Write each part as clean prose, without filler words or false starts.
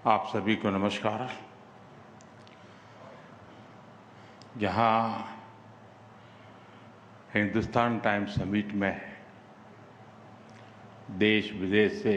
आप सभी को नमस्कार। जहां हिंदुस्तान टाइम्स समिट में देश विदेश से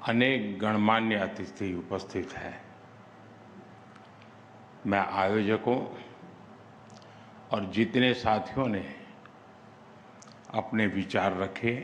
अनेक गणमान्य अतिथि उपस्थित हैं, मैं आयोजकों और जितने साथियों ने अपने विचार रखे,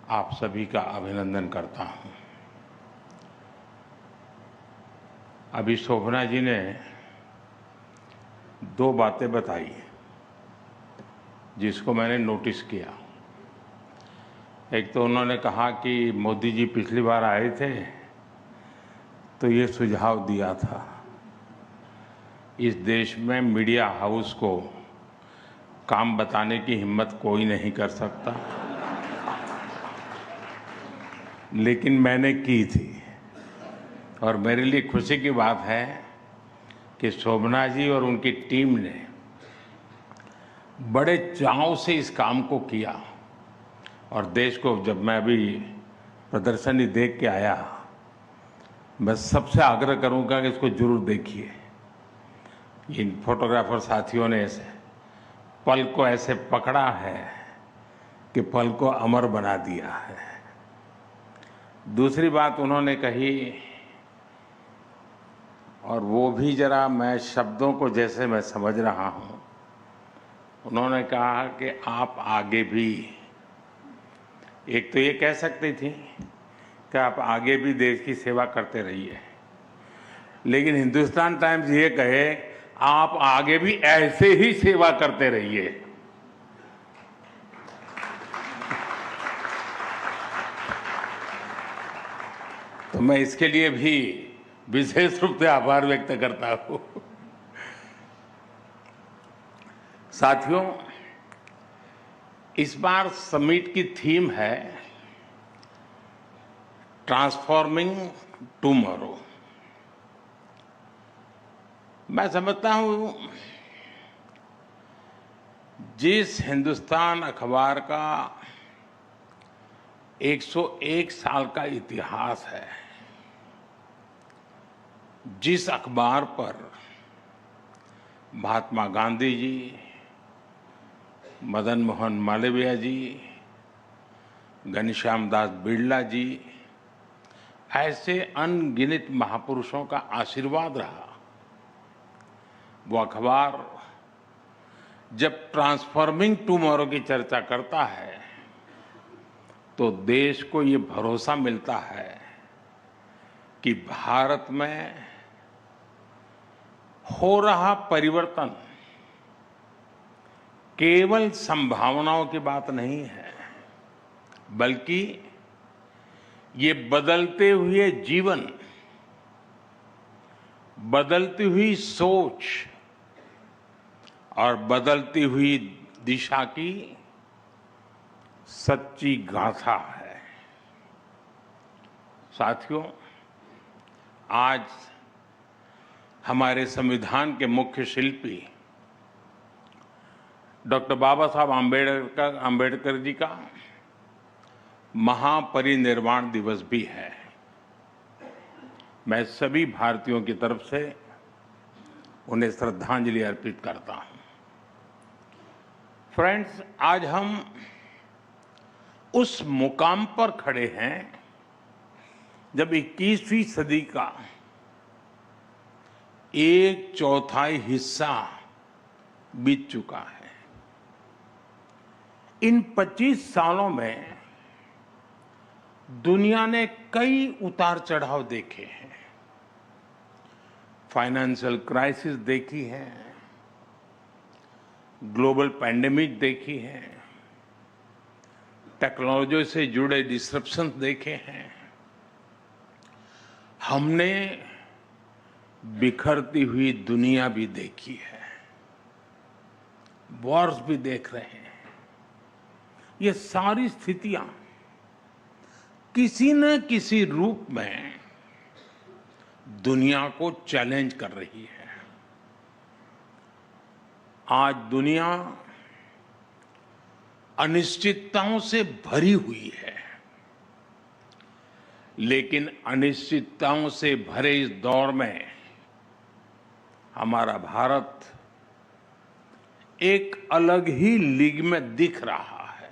आप सभी का अभिनंदन करता हूं। अभी शोभना जी ने दो बातें बताई जिसको मैंने नोटिस किया। एक तो उन्होंने कहा कि मोदी जी पिछली बार आए थे तो ये सुझाव दिया था, इस देश में मीडिया हाउस को काम बताने की हिम्मत कोई नहीं कर सकता, लेकिन मैंने की थी। और मेरे लिए खुशी की बात है कि शोभना जी और उनकी टीम ने बड़े चाव से इस काम को किया। और देश को जब मैं अभी प्रदर्शनी देख के आया, मैं सबसे आग्रह करूंगा कि इसको जरूर देखिए। इन फोटोग्राफर साथियों ने ऐसे पल को ऐसे पकड़ा है कि पल को अमर बना दिया है। दूसरी बात उन्होंने कही, और वो भी जरा मैं शब्दों को जैसे मैं समझ रहा हूं, उन्होंने कहा कि आप आगे भी, एक तो ये कह सकती थी कि आप आगे भी देश की सेवा करते रहिए, लेकिन हिंदुस्तान टाइम्स ये कहे आप आगे भी ऐसे ही सेवा करते रहिए। तो मैं इसके लिए भी विशेष रूप से आभार व्यक्त करता हूं। साथियों, इस बार समिट की थीम है ट्रांसफॉर्मिंग टुमारो। मैं समझता हूं जिस हिंदुस्तान अखबार का 101 साल का इतिहास है, जिस अखबार पर महात्मा गांधी जी, मदन मोहन मालवीय जी, घनश्याम दास बिड़ला जी, ऐसे अनगिनत महापुरुषों का आशीर्वाद रहा, वो अखबार जब ट्रांसफॉर्मिंग टुमारो की चर्चा करता है तो देश को ये भरोसा मिलता है कि भारत में हो रहा परिवर्तन केवल संभावनाओं की बात नहीं है, बल्कि ये बदलते हुए जीवन, बदलती हुई सोच और बदलती हुई दिशा की सच्ची गाथा है। साथियों, आज हमारे संविधान के मुख्य शिल्पी डॉक्टर बाबा साहब आम्बेडकर जी का महापरिनिर्वाण दिवस भी है। मैं सभी भारतीयों की तरफ से उन्हें श्रद्धांजलि अर्पित करता हूं। फ्रेंड्स, आज हम उस मुकाम पर खड़े हैं जब 21वीं सदी का 1/4 हिस्सा बीत चुका है। इन 25 सालों में दुनिया ने कई उतार चढ़ाव देखे हैं। फाइनेंशियल क्राइसिस देखी है, ग्लोबल पैंडेमिक देखी है, टेक्नोलॉजी से जुड़े डिसरप्शन देखे हैं। हमने बिखरती हुई दुनिया भी देखी है, वॉर्स भी देख रहे हैं। ये सारी स्थितियां किसी न किसी रूप में दुनिया को चैलेंज कर रही है। आज दुनिया अनिश्चितताओं से भरी हुई है। लेकिन अनिश्चितताओं से भरे इस दौर में हमारा भारत एक अलग ही लीग में दिख रहा है।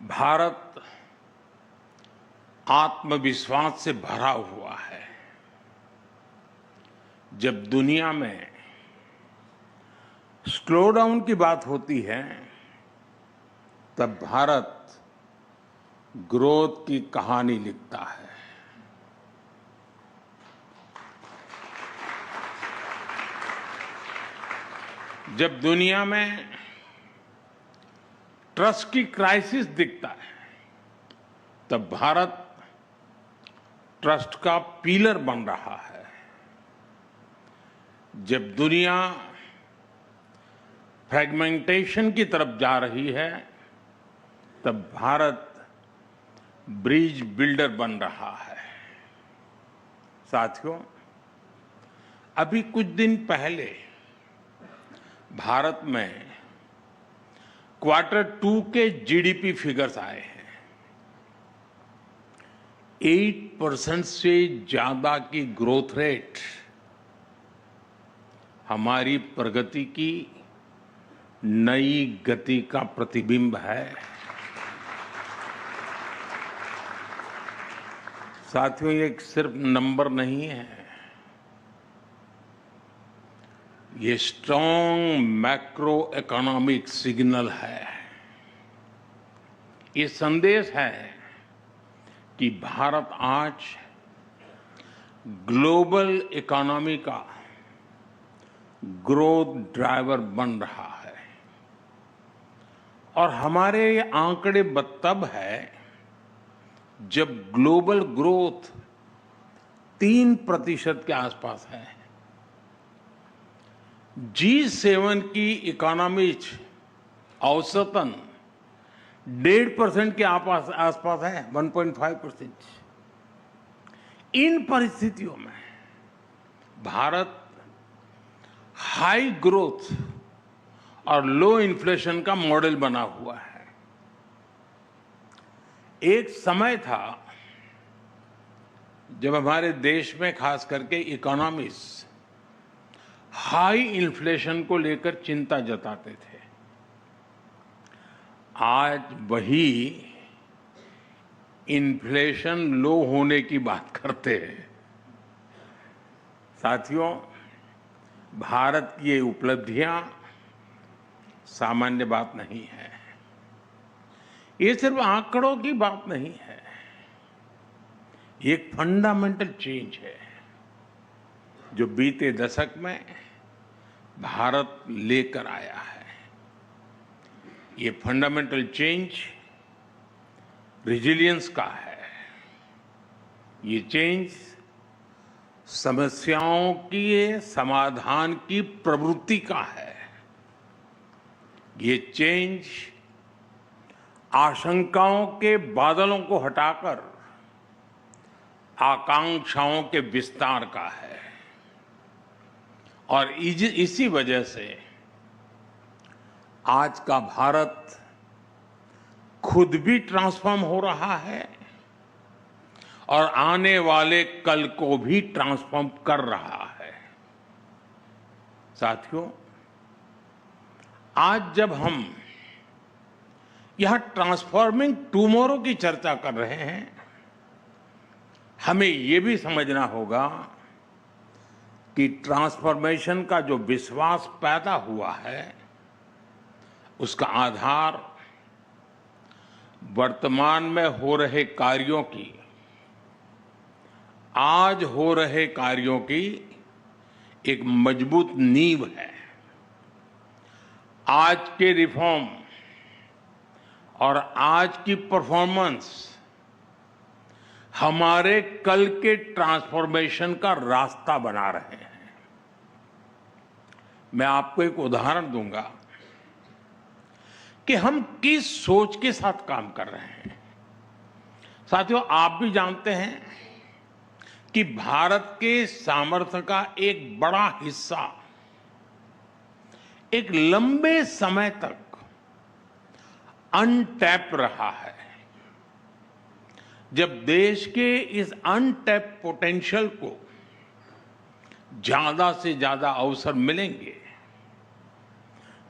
भारत आत्मविश्वास से भरा हुआ है। जब दुनिया में स्लो डाउन की बात होती है, तब भारत ग्रोथ की कहानी लिखता है। जब दुनिया में ट्रस्ट की क्राइसिस दिखता है, तब भारत ट्रस्ट का पिलर बन रहा है। जब दुनिया फ्रेगमेंटेशन की तरफ जा रही है, तब भारत ब्रिज बिल्डर बन रहा है। साथियों, अभी कुछ दिन पहले भारत में Q2 के जीडीपी फिगर्स आए हैं। 8% से ज्यादा की ग्रोथ रेट हमारी प्रगति की नई गति का प्रतिबिंब है। साथियों, ये सिर्फ नंबर नहीं है, ये स्ट्रॉन्ग मैक्रो इकोनॉमिक सिग्नल है। ये संदेश है कि भारत आज ग्लोबल इकोनॉमी का ग्रोथ ड्राइवर बन रहा है। और हमारे ये आंकड़े तब है जब ग्लोबल ग्रोथ 3% के आसपास है। G7 की इकोनॉमीज औसतन 1.5% के आसपास है, 1.5%। इन परिस्थितियों में भारत हाई ग्रोथ और लो इन्फ्लेशन का मॉडल बना हुआ है। एक समय था जब हमारे देश में खास करके इकोनॉमिस्ट हाई इन्फ्लेशन को लेकर चिंता जताते थे। आज वही इन्फ्लेशन लो होने की बात करते हैं। साथियों, भारत की ये उपलब्धियां सामान्य बात नहीं है। ये सिर्फ आंकड़ों की बात नहीं है, ये एक फंडामेंटल चेंज है जो बीते दशक में भारत लेकर आया है। ये फंडामेंटल चेंज रिजिलियंस का है। ये चेंज समस्याओं की समाधान की प्रवृत्ति का है। ये चेंज आशंकाओं के बादलों को हटाकर आकांक्षाओं के विस्तार का है। और इसी वजह से आज का भारत खुद भी ट्रांसफॉर्म हो रहा है और आने वाले कल को भी ट्रांसफॉर्म कर रहा है। साथियों, आज जब हम यहां ट्रांसफॉर्मिंग टुमारो की चर्चा कर रहे हैं, हमें यह भी समझना होगा कि ट्रांसफॉर्मेशन का जो विश्वास पैदा हुआ है, उसका आधार वर्तमान में हो रहे कार्यों की, आज हो रहे कार्यों की एक मजबूत नींव है। आज के रिफॉर्म और आज की परफॉर्मेंस हमारे कल के ट्रांसफॉर्मेशन का रास्ता बना रहे हैं। मैं आपको एक उदाहरण दूंगा कि हम किस सोच के साथ काम कर रहे हैं। साथियों, आप भी जानते हैं कि भारत के सामर्थ्य का एक बड़ा हिस्सा एक लंबे समय तक अनटैप रहा है। जब देश के इस अनटैप्ड पोटेंशियल को ज्यादा से ज्यादा अवसर मिलेंगे,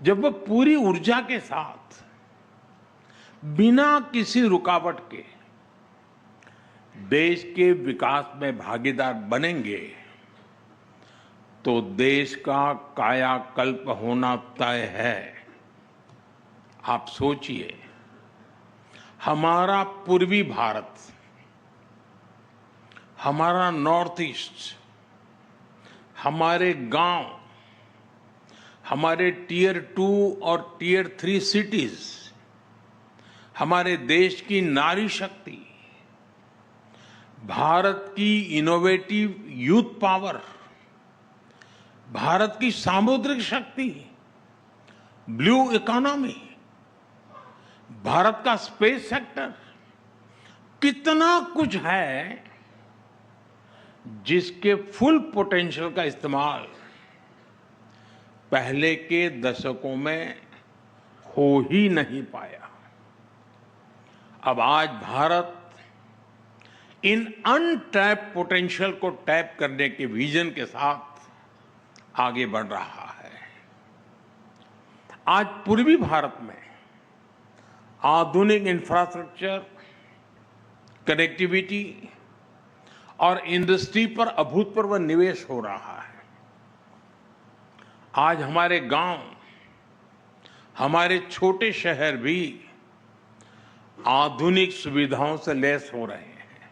जब वह पूरी ऊर्जा के साथ बिना किसी रुकावट के देश के विकास में भागीदार बनेंगे, तो देश का कायाकल्प होना तय है। आप सोचिए, हमारा पूर्वी भारत, हमारा नॉर्थ ईस्ट, हमारे गांव, हमारे टियर 2 और टियर 3 सिटीज, हमारे देश की नारी शक्ति, भारत की इनोवेटिव यूथ पावर, भारत की सामुद्रिक शक्ति, ब्लू इकोनॉमी, भारत का स्पेस सेक्टर, कितना कुछ है जिसके फुल पोटेंशियल का इस्तेमाल पहले के दशकों में हो ही नहीं पाया। अब आज भारत इन अनटैप्ड पोटेंशियल को टैप करने के विजन के साथ आगे बढ़ रहा है। आज पूर्वी भारत में आधुनिक इंफ्रास्ट्रक्चर, कनेक्टिविटी और इंडस्ट्री पर अभूतपूर्व निवेश हो रहा है। आज हमारे गांव, हमारे छोटे शहर भी आधुनिक सुविधाओं से लैस हो रहे हैं।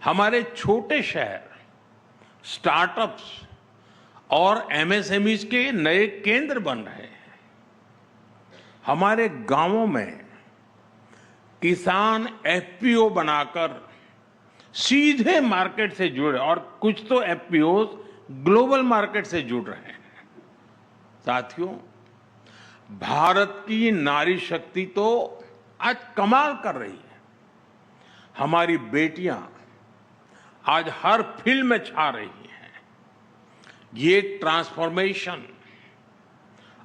हमारे छोटे शहर स्टार्टअप्स और एमएसएमईज के नए केंद्र बन रहे हैं। हमारे गांवों में किसान एफपीओ बनाकर सीधे मार्केट से जुड़े, और कुछ तो एफपीओ ग्लोबल मार्केट से जुड़ रहे हैं। साथियों, भारत की नारी शक्ति तो आज कमाल कर रही है। हमारी बेटियां आज हर फील्ड में छा रही हैं। ये ट्रांसफॉर्मेशन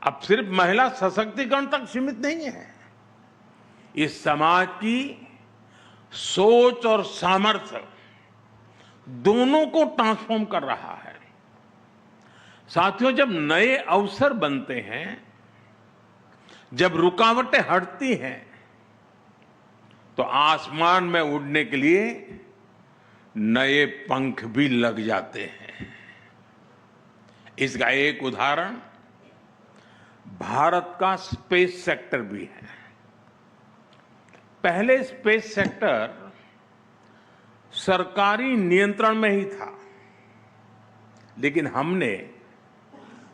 अब सिर्फ महिला सशक्तिकरण तक सीमित नहीं है। इस समाज की सोच और सामर्थ्य दोनों को ट्रांसफॉर्म कर रहा है। साथियों, जब नए अवसर बनते हैं, जब रुकावटें हटती हैं, तो आसमान में उड़ने के लिए नए पंख भी लग जाते हैं। इसका एक उदाहरण भारत का स्पेस सेक्टर भी है। पहले स्पेस सेक्टर सरकारी नियंत्रण में ही था, लेकिन हमने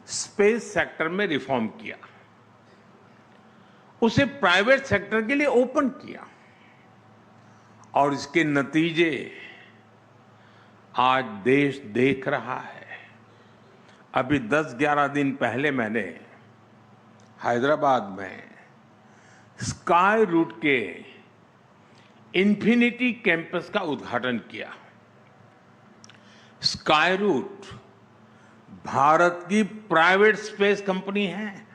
स्पेस सेक्टर में रिफॉर्म किया, उसे प्राइवेट सेक्टर के लिए ओपन किया, और इसके नतीजे आज देश देख रहा है। अभी 10-11 दिन पहले मैंने हैदराबाद में स्काई रूट के इन्फिनिटी कैंपस का उद्घाटन किया। स्काई रूट भारत की प्राइवेट स्पेस कंपनी है।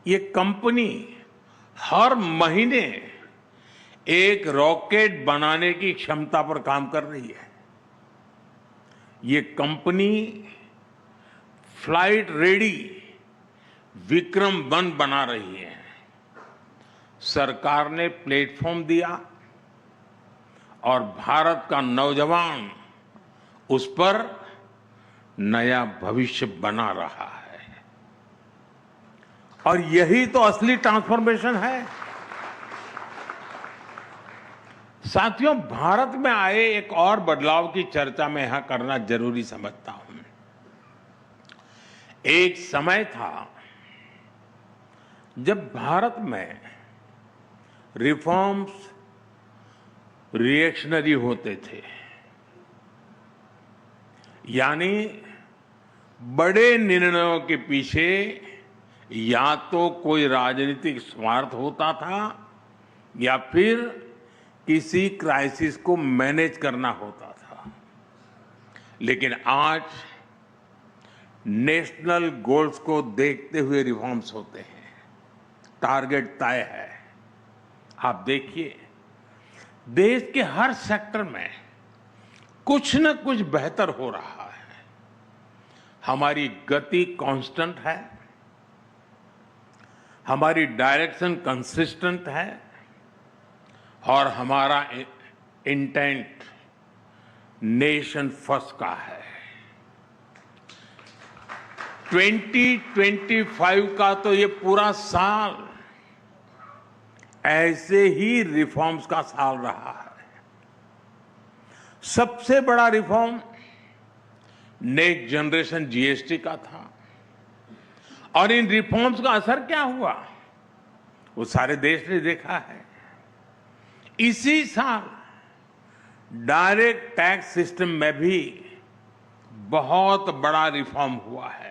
ये कंपनी हर महीने एक रॉकेट बनाने की क्षमता पर काम कर रही है। ये कंपनी फ्लाइट रेडी विक्रम-1 बना रही है। सरकार ने प्लेटफॉर्म दिया और भारत का नौजवान उस पर नया भविष्य बना रहा है। और यही तो असली ट्रांसफॉर्मेशन है। साथियों, भारत में आए एक और बदलाव की चर्चा मैं यहां करना जरूरी समझता हूं। एक समय था जब भारत में रिफॉर्म्स रिएक्शनरी होते थे, यानी बड़े निर्णयों के पीछे या तो कोई राजनीतिक स्वार्थ होता था या फिर किसी क्राइसिस को मैनेज करना होता था। लेकिन आज नेशनल गोल्स को देखते हुए रिफॉर्म्स होते हैं। टारगेट तय है। आप देखिए, देश के हर सेक्टर में कुछ न कुछ बेहतर हो रहा है। हमारी गति कांस्टेंट है, हमारी डायरेक्शन कंसिस्टेंट है और हमारा इंटेंट नेशन फर्स्ट का है। 2025 का तो ये पूरा साल ऐसे ही रिफॉर्म्स का साल रहा है। सबसे बड़ा रिफॉर्म नेक्स्ट जनरेशन जीएसटी का था और इन रिफॉर्म्स का असर क्या हुआ वो सारे देश ने देखा है। इसी साल डायरेक्ट टैक्स सिस्टम में भी बहुत बड़ा रिफॉर्म हुआ है।